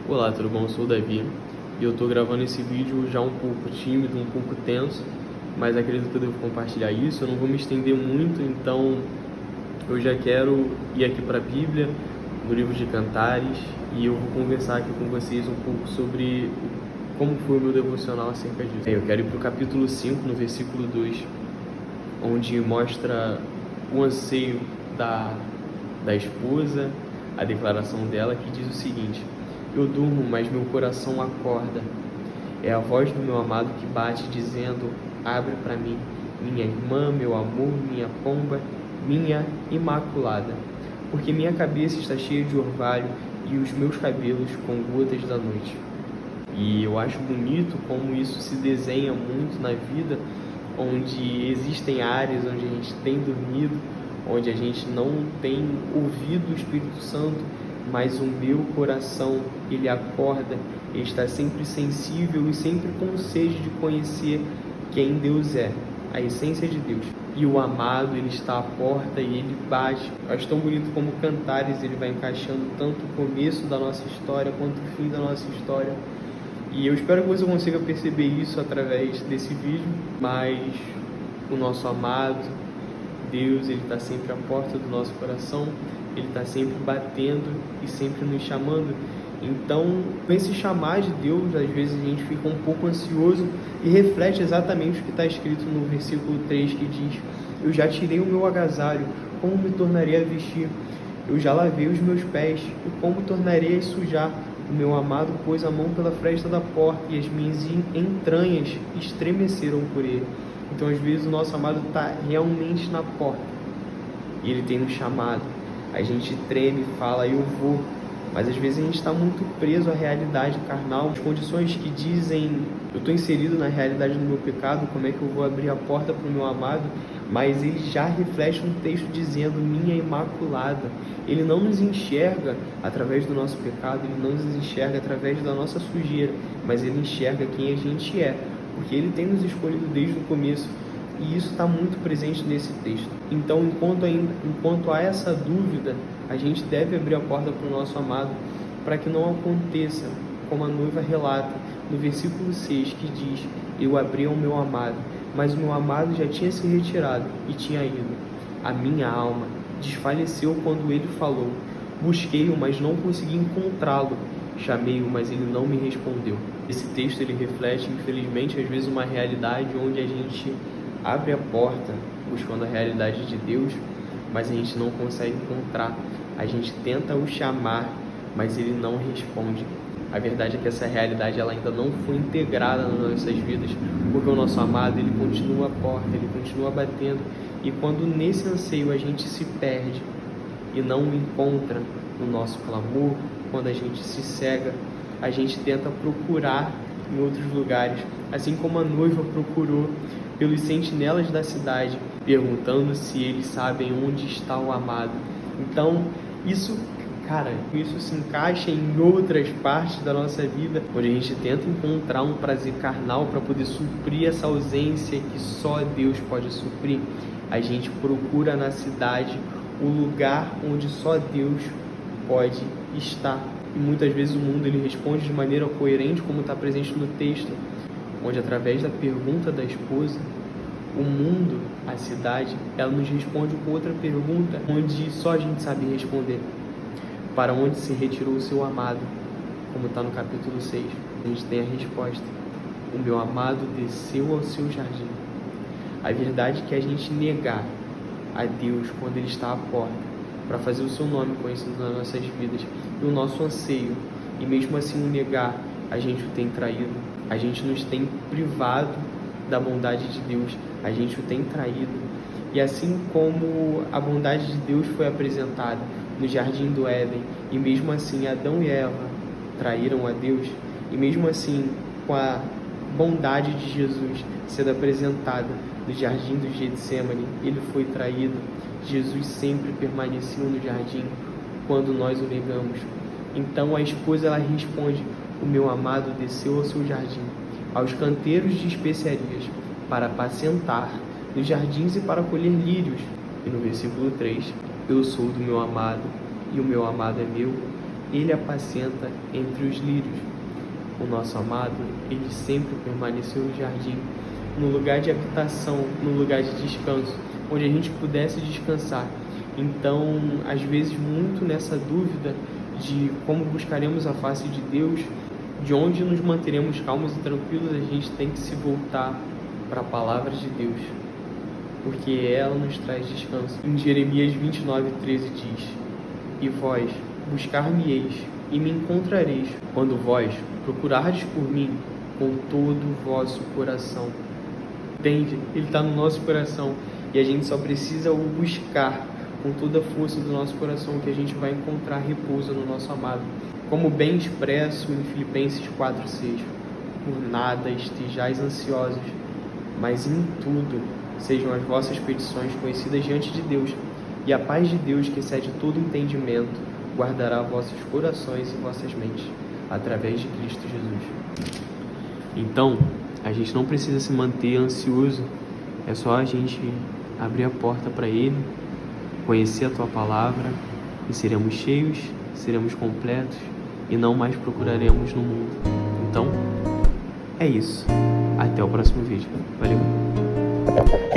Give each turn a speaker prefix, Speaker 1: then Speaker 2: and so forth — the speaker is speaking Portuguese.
Speaker 1: Olá, tudo bom? Eu sou o Davi e eu tô gravando esse vídeo já um pouco tímido, um pouco tenso, mas acredito que eu devo compartilhar isso. Eu não vou me estender muito, então eu já quero ir aqui para a Bíblia, no livro de Cantares, e eu vou conversar aqui com vocês um pouco sobre como foi o meu devocional acerca disso. Eu quero ir para o capítulo 5, no versículo 2, onde mostra o anseio da esposa, a declaração dela, que diz o seguinte: eu durmo, mas meu coração acorda. É a voz do meu amado que bate, dizendo: abre para mim, minha irmã, meu amor, minha pomba, minha imaculada. Porque minha cabeça está cheia de orvalho e os meus cabelos com gotas da noite. E eu acho bonito como isso se desenha muito na vida, onde existem áreas onde a gente tem dormido, onde a gente não tem ouvido o Espírito Santo, mas o meu coração, ele acorda, ele está sempre sensível e sempre com sede de conhecer quem Deus é, a essência de Deus. E o amado, ele está à porta e ele bate. Eu acho tão bonito como Cantares, ele vai encaixando tanto o começo da nossa história quanto o fim da nossa história. E eu espero que você consiga perceber isso através desse vídeo, mas o nosso amado Deus, ele está sempre à porta do nosso coração, ele está sempre batendo e sempre nos chamando. Então, com esse chamar de Deus, às vezes a gente fica um pouco ansioso e reflete exatamente o que está escrito no versículo 3, que diz: eu já tirei o meu agasalho, como me tornarei a vestir? Eu já lavei os meus pés, e como tornarei a sujar? O meu amado pôs a mão pela fresta da porta, e as minhas entranhas estremeceram por ele. Então, às vezes, o nosso amado está realmente na porta e ele tem nos chamado. A gente treme e fala: eu vou. Mas, às vezes, a gente está muito preso à realidade carnal, as condições que dizem: eu estou inserido na realidade do meu pecado, como é que eu vou abrir a porta para o meu amado? Mas ele já reflete um texto dizendo: minha imaculada. Ele não nos enxerga através do nosso pecado, ele não nos enxerga através da nossa sujeira, mas ele enxerga quem a gente é, porque ele tem nos escolhido desde o começo, e isso está muito presente nesse texto. Então, enquanto há essa dúvida, a gente deve abrir a porta para o nosso amado, para que não aconteça como a noiva relata no versículo 6, que diz: eu abri ao meu amado, mas o meu amado já tinha se retirado e tinha ido. A minha alma desfaleceu quando ele falou. Busquei-o, mas não consegui encontrá-lo. Chamei-o, mas ele não me respondeu. Esse texto, ele reflete, infelizmente, às vezes uma realidade onde a gente abre a porta buscando a realidade de Deus, mas a gente não consegue encontrar. A gente tenta o chamar, mas ele não responde. A verdade é que essa realidade, ela ainda não foi integrada nas nossas vidas, porque o nosso amado, ele continua à porta, ele continua batendo. E quando nesse anseio a gente se perde e não o encontra no nosso clamor, quando a gente se cega, a gente tenta procurar em outros lugares, assim como a noiva procurou pelos sentinelas da cidade, perguntando se eles sabem onde está o amado. Então, isso se encaixa em outras partes da nossa vida, onde a gente tenta encontrar um prazer carnal para poder suprir essa ausência que só Deus pode suprir. A gente procura na cidade o lugar onde só Deus pode estar. E muitas vezes o mundo, ele responde de maneira coerente, como está presente no texto, onde através da pergunta da esposa, o mundo, a cidade, ela nos responde com outra pergunta, onde só a gente sabe responder: para onde se retirou o seu amado? Como está no capítulo 6, a gente tem a resposta: o meu amado desceu ao seu jardim. A verdade é que a gente negar a Deus quando ele está à porta, para fazer o seu nome conhecido nas nossas vidas, e o nosso anseio, e mesmo assim o negar, a gente o tem traído, a gente nos tem privado da bondade de Deus, a gente o tem traído. E assim como a bondade de Deus foi apresentada no jardim do Éden, e mesmo assim Adão e Eva traíram a Deus, e mesmo assim com a bondade de Jesus sendo apresentada no jardim do Getsemane, ele foi traído. Jesus sempre permaneceu no jardim quando nós o negamos. Então a esposa, ela responde: o meu amado desceu ao seu jardim, aos canteiros de especiarias, para apacentar nos jardins e para colher lírios. E no versículo 3, eu sou do meu amado, e o meu amado é meu, Ele apacenta entre os lírios. O nosso amado, ele sempre permaneceu no jardim, no lugar de habitação, no lugar de descanso, onde a gente pudesse descansar. Então, às vezes, muito nessa dúvida de como buscaremos a face de Deus, de onde nos manteremos calmos e tranquilos, a gente tem que se voltar para a palavra de Deus, porque ela nos traz descanso. Em Jeremias 29:13 diz: E vós buscar-me-eis e me encontrareis, quando vós procurardes por mim com todo o vosso coração. Entende? Ele está no nosso coração e a gente só precisa o buscar com toda a força do nosso coração, que a gente vai encontrar repouso no nosso amado. Como bem expresso em Filipenses 4:6, por nada estejais ansiosos, mas em tudo sejam as vossas petições conhecidas diante de Deus, e a paz de Deus, que excede todo entendimento, guardará vossos corações e vossas mentes, através de Cristo Jesus. Então, a gente não precisa se manter ansioso, é só a gente abrir a porta para Ele, conhecer a Tua Palavra, e seremos cheios, seremos completos, e não mais procuraremos no mundo. Então, é isso. Até o próximo vídeo. Valeu!